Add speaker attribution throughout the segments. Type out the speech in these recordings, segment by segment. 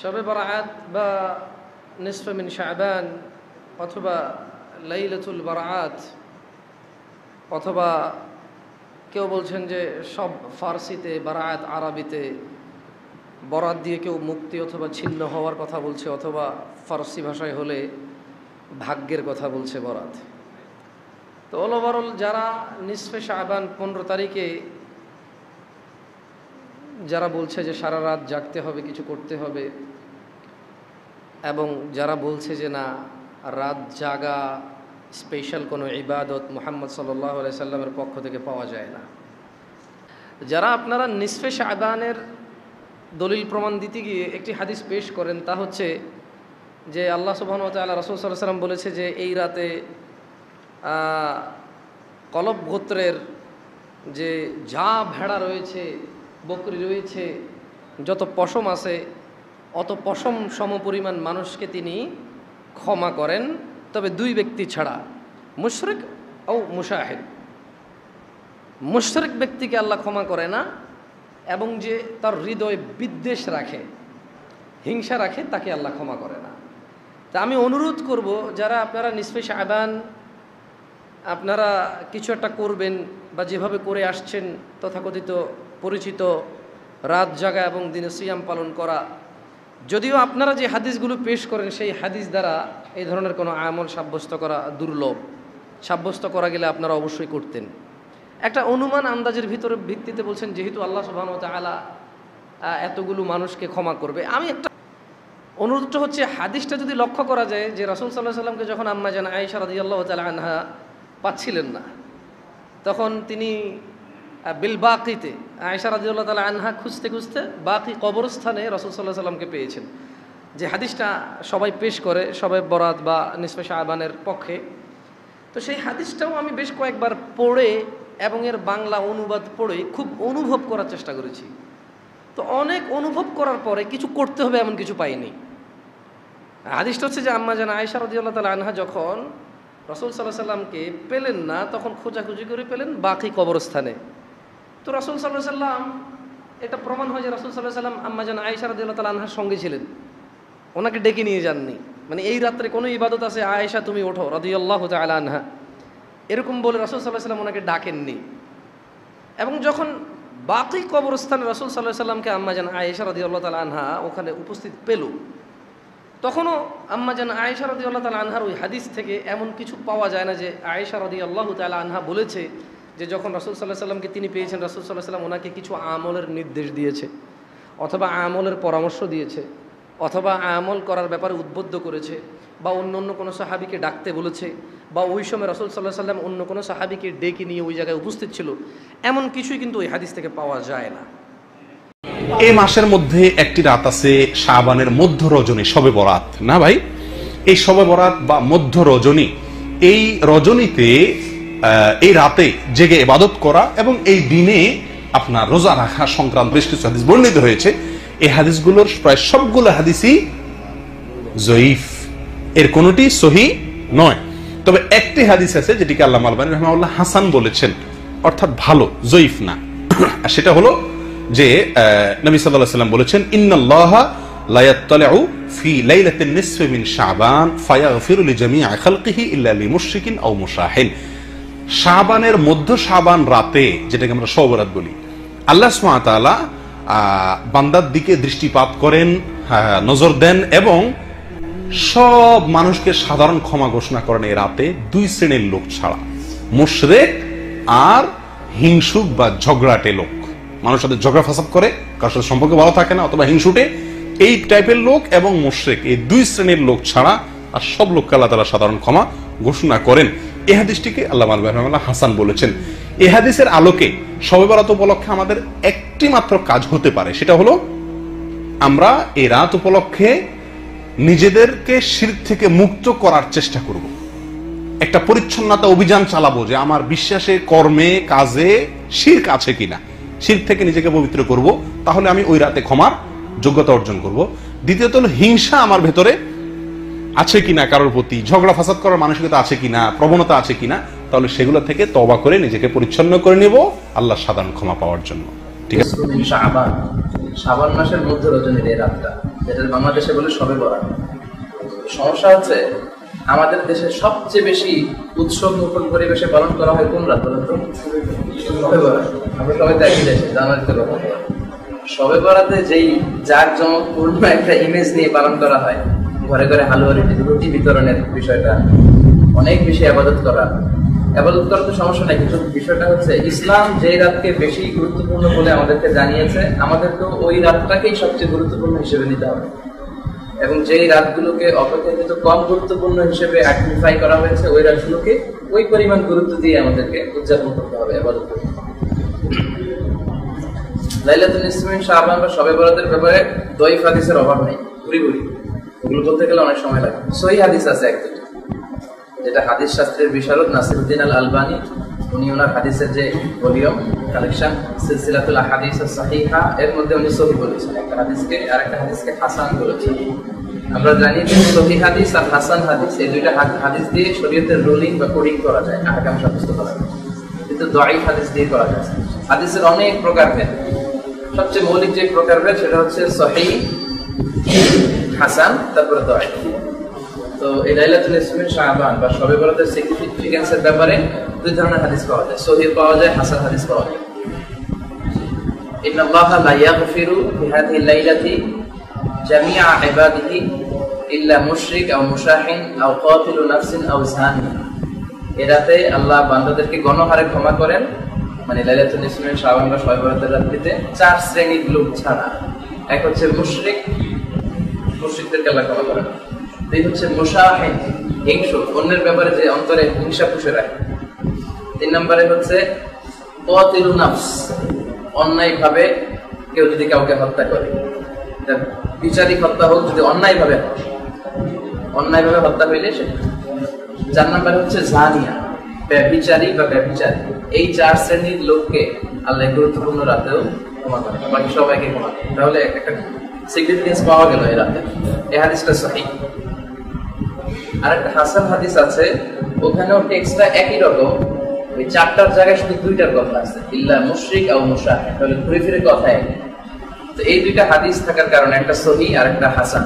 Speaker 1: শবে বরাত বা নিসফে মিন শাবান অথবা লাইলাতুল বরাত অথবা কেউ বলছেন যে সব ফার্সিতে বরাত আরবিতে, বরাত দিয়ে কেউ মুক্তি অথবা ছিন্ন হওয়ার কথা বলছে, অথবা ফার্সি ভাষায় হলে ভাগ্যের কথা বলছে বরাত। তো ওভারঅল যারা নিসফে শাবান 15 তারিখে যারা বলছে যে সারা রাত জাগতে হবে, কিছু করতে হবে, এবং যারা বলছে যে না রাত জাগা স্পেশাল কোনো ইবাদত মুহাম্মদ সাল্লাল্লাহু আলাইহি সাল্লামের পক্ষ থেকে পাওয়া যায় না, যারা আপনারা নিসফে শাবানের দলিল প্রমাণ দিতে গিয়ে একটি হাদিস পেশ করেন, তা হচ্ছে যে আল্লাহ সুবহানাহু ওয়া তাআলা রাসূল সাল্লাল্লাহু আলাইহি সাল্লাম বলেছে যে এই রাতে কলব গোত্রের যে যা ভেড়া রয়েছে, বকরি রয়েছে, যত পশম আছে, অত পশম সমপরিমাণ মানুষকে তিনি ক্ষমা করেন, তবে 2 ব্যক্তি ছাড়া, মুশরিক ও মুশাহিদ। মুশরিক ব্যক্তিকে আল্লাহ ক্ষমা করে না, এবং যে তার হৃদয়ে বিদ্বেষ রাখে, হিংসা রাখে, তাকে আল্লাহ ক্ষমা করে না। তা আমি অনুরোধ করব, যারা আপনারা নিসফে শাবান আপনারা কিছু একটা করবেন বা যেভাবে করে আসছেন তথাকথিত পরিচিত রাত জাগা এবং দিনে সিয়াম পালন করা, যদিও আপনারা যে হাদিসগুলো পেশ করেন সেই হাদিস দ্বারা এই ধরনের কোনো আমল সাব্যস্ত করা দুর্লভ, সাব্যস্ত করা গেলে আপনারা অবশ্যই করতেন। একটা অনুমান আন্দাজের ভিত্তিতে বলছেন যেহেতু আল্লাহ সুবহানাহু ওয়া তাআলা এতগুলো মানুষকে ক্ষমা করবে। আমি একটা অনুরোধটা হচ্ছে, হাদিসটা যদি লক্ষ্য করা যায় যে রাসূল সাল্লাল্লাহু আলাইহি সাল্লামকে যখন আম্মা জান আয়েশা রাদিয়াল্লাহু তাআলা আনহা পাচ্ছিলেন না, তখন তিনি বিলবাকিতে আয়েশা রাদিয়াল্লাহু তাআলা আনহা খুঁজতে খুঁজতে বাকি কবরস্থানে রাসূল সাল্লাল্লাহু আলাইহি সাল্লামকে পেয়েছেন, যে হাদিসটা সবাই পেশ করে শবে বরাত বা নিসফে শাবানের পক্ষে। তো সেই হাদিসটাও আমি বেশ কয়েকবার পড়ে এবং এর বাংলা অনুবাদ পড়ে খুব অনুভব করার চেষ্টা করেছি। তো অনেক অনুভব করার পরে কিছু করতে হবে এমন কিছু পাইনি। হাদিসটা হচ্ছে যে আম্মা জান আয়েশা রাদিয়াল্লাহু তাআলা আনহা যখন রাসূল সাল্লাল্লাহু আলাইহি সাল্লামকে পেলেন না, তখন খোঁজাখুঁজি করে পেলেন বাকি কবরস্থানে। তো রাসূল সাল্লাল্লাহু আলাইহি সাল্লাম, এটা প্রমাণ হয় যে রাসূল সাল্লাল্লাহু আলাইহি সাল্লাম আম্মা জান আয়েশা রাদিয়াল্লাহু তাআলা আনহার সঙ্গে ছিলেন, ওনাকে ডেকে নিয়ে যাননি। মানে এই রাত্রে কোনো ইবাদত আছে, আয়েশা তুমি ওঠো রাদিয়াল্লাহু তাআলা আনহা, এরকম বলে রাসূল সাল্লাল্লাহু আলাইহি সাল্লাম ওনাকে ডাকেননি। এবং যখন বাকি কবরস্থানে রাসূল সাল্লাল্লাহু আলাইহি সাল্লামকে আম্মা জান আয়েশা রাদিয়াল্লাহু তাআলা আনহা ওখানে উপস্থিত পেল, তখনও আম্মা জান আয়েশা রাদিয়াল্লাহু তাআলা আনহার ওই হাদিস থেকে এমন কিছু পাওয়া যায় না যে আয়েশা রাদিয়াল্লাহু তাআলা আনহা বলেছে যে যখন রাসূল সাল্লাল্লাহু আলাইহি সাল্লামকে তিনি পেয়েছেন, রাসূল সাল্লাল্লাহু আলাইহি সাল্লাম ওনাকে কিছু আমলের নির্দেশ দিয়েছে, অথবা আমলের পরামর্শ দিয়েছে, অথবা আমল করার ব্যাপারে উদ্বুদ্ধ করেছে, বা অন্য অন্য কোনো সাহাবীকে ডাকতে বলেছে, বা ওই সময় রাসূল সাল্লাল্লাহু আলাইহি সাল্লাম অন্য কোনো সাহাবীকে ডেকে নিয়ে ওই জায়গায় উপস্থিত ছিল, এমন কিছুই কিন্তু ওই হাদিস থেকে পাওয়া যায় না।
Speaker 2: এই মাসের মধ্যে একটি রাত আছে শাবানের মধ্য রজনী, শবে বরাত না ভাই? এই শবে বরাত বা মধ্য রজনী, এই রজনীতে এই রাতে জেগে ইবাদত করা এবং এই দিনে আপনার রোজা রাখা সংক্রান্ত বেশ কিছু হাদিস বর্ণিত হয়েছে। এই হাদিসগুলোর প্রায় সবগুলো হাদিসই জয়ীফ, এর কোনোটি সহিহ নয়। তবে একটি হাদিস আছে যেটিকে আল্লামা আলবানী রাহিমাহুল্লাহ হাসান বলেছেন, অর্থাৎ ভালো, জয়ীফ না। সেটা হলো যে নবী সাল্লাল্লাহু আলাইহি ওয়াসাল্লাম বলেছেন, ইন্নাল্লাহা লা ইয়াত্তালিউ ফি লাইলাতিন নিসফি মিন শাবান ফায়াগফিরু লিজামিই খালকিহি ইল্লা লিমুশরিকিন আও মুশাহিন। শাবানের মধ্য শাবান রাতে, যেটাকে আমরা শবে বরাত বলি, আল্লাহ সুবহানাহু ওয়া তাআলা বান্দার দিকে দৃষ্টিপাত করেন, নজর দেন এবং সব মানুষকে সাধারণ ক্ষমা ঘোষণা করেন এই রাতে 2 শ্রেণীর লোক ছাড়া, মুশরিক আর হিংসুক বা ঝগড়াটে লোক। মানুষের সাথে ঝগড়া ফাসাদ করে, কারোর সাথে সম্পর্ক ভালো থাকে না, অথবা হিংসুটে, এই টাইপের লোক এবং মুশরিক, এই 2 শ্রেণীর লোক ছাড়া আর সব লোককে আল্লাহ তাআলা সাধারণ ক্ষমা ঘোষণা করেন। এই হাদিসটিকে আল্লামা আলবানী রাহিমাহুল্লাহ হাসান বলেছেন। এই হাদিসের আলোকে শবে বরাত উপলক্ষে আমাদের একটি মাত্র কাজ হতে পারে, সেটা হলো আমরা এই রাত উপলক্ষে নিজেদেরকে শিরক থেকে মুক্ত করার চেষ্টা করব, একটা পরিচ্ছন্নতা অভিযান চালাবো যে আমার বিশ্বাসে, কর্মে, কাজে শিরক আছে কিনা, শিরক থেকে নিজেকে পবিত্র করব, তাহলে আমি ওই রাতে ক্ষমার যোগ্যতা অর্জন করব। দ্বিতীয়ত হলো হিংসা আমার ভেতরে আছে কিনা, কারোর প্রতি ঝগড়া ফাসাদ করার মানসিকতা আছে কিনা, প্রবণতা আছে কিনা, তাহলে সেগুলো থেকে তওবা করে নিজেকে পরিচ্ছন্ন করে নেব আল্লাহর সাধারণ ক্ষমা পাওয়ার জন্য। ঠিক আছে?
Speaker 1: শাবান মাসের মধ্য রজনীর এই রাতটা
Speaker 3: যেটা বাংলাদেশে বলে শবে বরাত। সমস্যা হচ্ছে আমাদের দেশে সবচেয়ে বেশি উৎসব মুখর পরিবেশে পালন করা হয় কোন রাত বলতো? শবে বরাত। আমরা সবাই তো একই দেশে, জানুয়ারিতে কথা বলা। শবে বরাতে যেই জাঁকজমকপূর্ণ একটা ইমেজ নিয়ে পালন করা হয়, ঘরে ঘরে হালুয়া রুটি বিতরণের বিষয়টা, অনেক বেশি আবাদত করা তো সমস্যা নাই, কিন্তু বিষয়টা হচ্ছে ইসলাম যে রাতকে বেশি গুরুত্বপূর্ণ বলে আমাদেরকে জানিয়েছে, আমাদেরকে ওই রাতটাকেই সবচেয়ে গুরুত্বপূর্ণ হিসেবে নিতে হবে। এবং যেই রাতগুলোকে অপেক্ষাকৃত কম গুরুত্বপূর্ণ হিসেবে আইডেন্টিফাই করা হয়েছে, ওই রাতগুলোকে ওই পরিমাণ গুরুত্ব দিয়ে আমাদেরকে উদযাপন করতে হবে, আবাদত করতে হবে। লাইলাতুল নিসফ শাবান বা শবে বরাতের ব্যাপারে দয়ীফ হাদিসের অভাব নেই, ভুরি ওগুলো বলতে গেলে অনেক সময় লাগে। সহিহ হাদিস আছে একদম, যেটা হাদিস শাস্ত্রের বিশারদ নাসিরউদ্দিন আল আলবানী, উনি ওনার হাদিসের যে ভলিউম কালেকশন সিলসিলাতুল আহাদিস আস-সাহিহা, এর মধ্যে উনি সহিহ বলেছেন একটা হাদিসকে, আর একটা হাদিসকে হাসান বলেছেন। আমরা জানি যে সহিহ হাদিস আর হাসান হাদিস, এই দুইটা হাদিস দিয়ে শরীয়তের রুলিং বা কোডিং করা যায়, আহকাম সাব্যস্ত করা যায়, কিন্তু দয়ীফ হাদিস দিয়ে করা যায়। হাদিসের অনেক প্রকারভেদ, সবচেয়ে মৌলিক যে প্রকারভেদ সেটা হচ্ছে সহিহ, হাসান, তারপরে দয়ীফ। তো এই লাইলাতুল নিসফ শাবান বা শবে বরাতের সিগনিফিকেন্সের ব্যাপারে দুই ধরনের হাদিস পাওয়া যায়, সহিহ পাওয়া যায়, হাসান হাদিস পাওয়া যায়। ইন্নাল্লাহা লা ইয়াগফিরু বিহাদিহি লাইলাতি জামিআ ইবাদিহি ইল্লা মুশরিক আও মুশাহিন আও কাতিলু নাফসিন আও জানি। এরাতে আল্লাহ বান্দাদেরকে গণহারে ক্ষমা করেন, মানে লাইলাতুল নিসফ শাবান বা শবে বরাতের রাত্রিতে 4 শ্রেণীর লোক ছাড়া। এক হচ্ছে মুশরিক, মুশরিকদেরকে আল্লাহ ক্ষমা করেন। দুই হচ্ছে মুশাহিন, হিংসুক, অন্যের ব্যাপারে যে অন্তরে হিংসা পুষে রাখে। 3 নম্বরে হচ্ছে কাতিলু নাফস, অন্যায় ভাবে কেউ যদি কাউকে হত্যা করে, বিচারিক হত্যা হোক, যদি অন্যায় ভাবে হত্যা হইলে সে। 4 নম্বরে হচ্ছে জানিয়া, ব্যভিচারী বা ব্যভিচারী। এই 4 শ্রেণীর লোককে আল্লাহ গুরুত্বপূর্ণ রাতেও ক্ষমা করেন, বাকি সবাইকে ক্ষমা করেন। তাহলে একটা সিগনিফিকেন্স পাওয়া গেল এই রাতে। এই হাদিসটা সহিহ। আর একটা হাসান হাদিস আছে, ওখানেও টেক্সটটা একই রকম, ওই 4টার জায়গায় শুধু 2টার কথা আছে, ইল্লা মুশরিক আও মুশাহিন, তাহলে ঘুরে ফিরে কথা একই। তো এই 2টা হাদিস থাকার কারণে, একটা সহিহ আর একটা হাসান,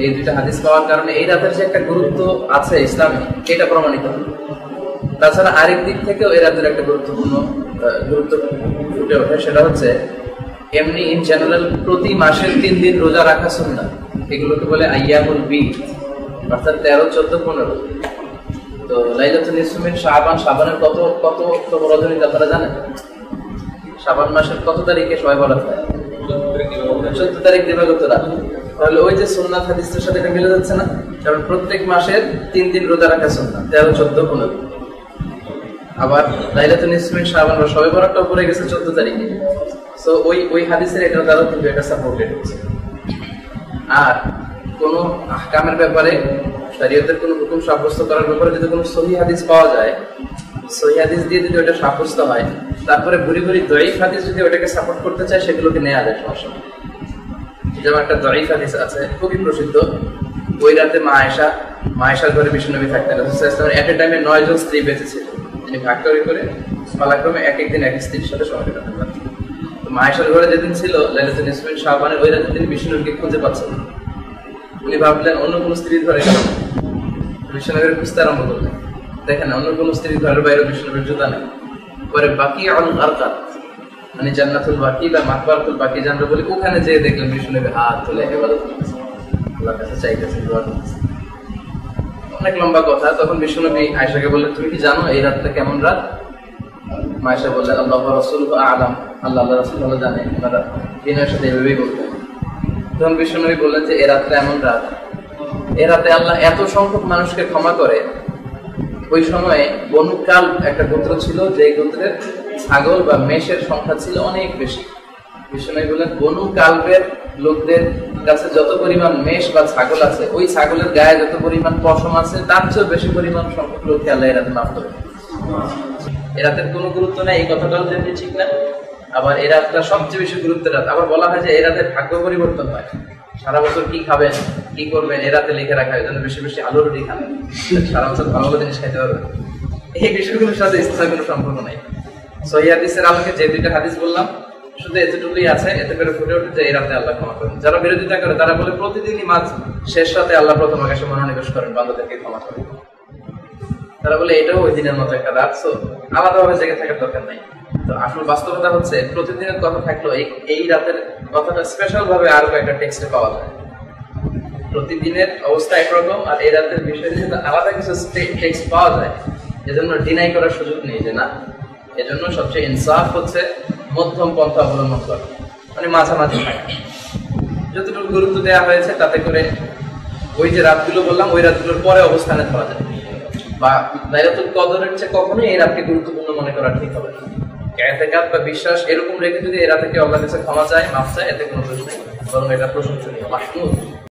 Speaker 3: এই 2টা হাদিস পাওয়ার কারণে এই রাতের যে একটা গুরুত্ব আছে ইসলামে, এটা প্রমাণিত। তাছাড়া আরেক দিক থেকেও এই রাতের একটা গুরুত্ব ফুটে ওঠে, সেটা হচ্ছে এমনি ইন জেনারেল প্রতি মাসের 3 দিন রোজা রাখা সুন্নাত, এগুলোকে বলে আইয়ামুল বীদ, অর্থাৎ 13, 14, 15। তো লাইলাতুল নিসফ শাবান, শাবানের কত রজনী আপনারা জানেন? শাবান মাসের কত তারিখে শবে বরাত হয়? 14 তারিখ দিবাগত রাত। তাহলে ওই যে সুন্নাত হাদিসের সাথে এটা মিলে যাচ্ছে না? কারণ প্রত্যেক মাসের 3 দিন রোজা রাখা সুন্নাত, 13, 14, 15। আবার লাইলাতুল নিসফ শাবান বা শবে বরাতটা পড়ে গেছে 14 তারিখে। সো ওই হাদিসের এটার দ্বারা কিন্তু এটা সাপোর্টেড হচ্ছে। আর কোন আহকামের ব্যাপারে, শরীয়তের কোন হুকুম সাব্যস্ত করার ব্যাপারে যদি কোনো সহিহ হাদিস পাওয়া যায়, সহিহ হাদিস দিয়ে যদি ওটা সাব্যস্ত হয়, তারপরে ভুরি দয়ীফ হাদিস যদি ওটাকে সাপোর্ট করতে চায়, সেগুলোকে নেওয়া যায়, সমস্যা নেই। যেমন একটা দয়ীফ হাদিস আছে খুবই প্রসিদ্ধ, ওই রাতে মা আয়েশার ঘরে বিশ্বনবী থাকতেন। এট এ টাইমে 9 জন স্ত্রী বেঁচে ছিল, তিনি ভাগ করে পালাক্রমে এক একদিন এক স্ত্রীর সাথে সময় কাটাতে পারতেন। মা আয়েশার ঘরে যেদিন ছিল লাইলাতুল নিসফ শাবানের, ওই রাতে তিনি বিশ্বনবীকে খুঁজে পাচ্ছেন। উনি ভাবলেন অন্য কোন স্ত্রীর ঘরে গেল, বিশ্বনবীর খুঁজতে আরম্ভ করলেন। দেখেন অন্য কোন স্ত্রীর ঘরের বাইরে বিশ্বনবীর জুতা নেই। পরে বাকি আল আরকাত, মানে জান্নাতুল বাকি বা মাকবারাতুল বাকি আমরা বলি, ওখানে যেয়ে দেখলেন বিশ্বনবী হাত তুলে ইবাদত করতেছেন, আল্লাহর কাছে চাইতেছেন, দোয়া করতেছেন। অনেক লম্বা কথা। তখন বিশ্বনবী আয়েশাকে বললেন, তুমি কি জানো এই রাতটা কেমন রাত? আয়েশা বললেন, আল্লাহ ওয়া রাসূলুহু আ'লাম, আল্লাহ রাসূল ভালো জানে। ওনারা বিনয়ের সাথে এভাবেই বলতেন। তখন বিশ্বনবী বললেন যে এ রাতটা এমন রাত, এ রাতে আল্লাহ এত সংখ্যক মানুষকে ক্ষমা করে। ওই সময়ে বনু কালব একটা গোত্র ছিল, যে গোত্রের ছাগল বা মেষের সংখ্যা ছিল অনেক বেশি। বিশ্বনবী বললেন, বনু কালবের লোকদের কাছে যত পরিমাণ মেষ বা ছাগল আছে, ওই ছাগলের গায়ে যত পরিমাণ পশম আছে, তার চেয়ে বেশি পরিমাণ সংখ্যক লোককে আল্লাহ এ রাতে মাফ করে। এ রাতের কোনো গুরুত্ব নেই, এই কথাটাও যেমনি ঠিক না। আবার এই রাতটা সবচেয়ে বেশি গুরুত্বের রাত। আবার বলা হয় যে এই রাতের ভাগ্য পরিবর্তন হয়, সারা বছর কি খাবেন কি করবেন এ রাতে লিখে রাখা হয়, যেন বেশি বেশি আলু রুটি খান, সারা বছর ভালো ভালো জিনিস খাইতে পারবেন। এই বিষয়গুলোর সাথে ইসলামের কোনো সম্পর্ক নাই। সহিহ হাদিসের আলোকে যে 2টা হাদিস বললাম, শুধু এতটুকুই আছে, এতে করে ফুটে ওঠে যে এই রাতে আল্লাহ ক্ষমা করেন। যারা বিরোধিতা করে তারা বলে প্রতিদিনই মাঝ শেষ রাতে আল্লাহ প্রথম আকাশে মনোনিবেশ করেন, বান্দাদেরকে ক্ষমা করেন। তারা বলে এটাও ওই দিনের মতো একটা রাত, তো আলাদাভাবে জেগে থাকার দরকার নাই। তো আসল বাস্তবতা হচ্ছে প্রতিদিনের কথা থাকলেও এই রাতের কথাটা স্পেশাল ভাবে আরো একটা টেক্সটে পাওয়া যায়। প্রতিদিনের অবস্থা একরকম, আর এই রাতের বিষয়ে যদি আলাদা কিছু টেক্সট পাওয়া যায়, এজন্য ডিনাই করার সুযোগ নেই যে না। এজন্য সবচেয়ে ইনসাফ হচ্ছে মধ্যম পন্থা অবলম্বন করা, মানে মাঝামাঝি থাকা। যতটুকু গুরুত্ব দেওয়া হয়েছে তাতে করে ওই যে রাতগুলো বললাম ওই রাতগুলোর পরে অবস্থানে ধরা যায়, বা লাইলাতুল কদরের চেয়ে কখনোই এই রাতকে গুরুত্বপূর্ণ মনে করা ঠিক হবে না। ইতিকাদ বা বিশ্বাস এরকম রেখে যদি এই রাতে কেউ আল্লাহর কাছে ক্ষমা চায়, মাফ চায়, এতে কোনো দোষ নেই, বরং এটা প্রশংসনীয়, মাহমুদ।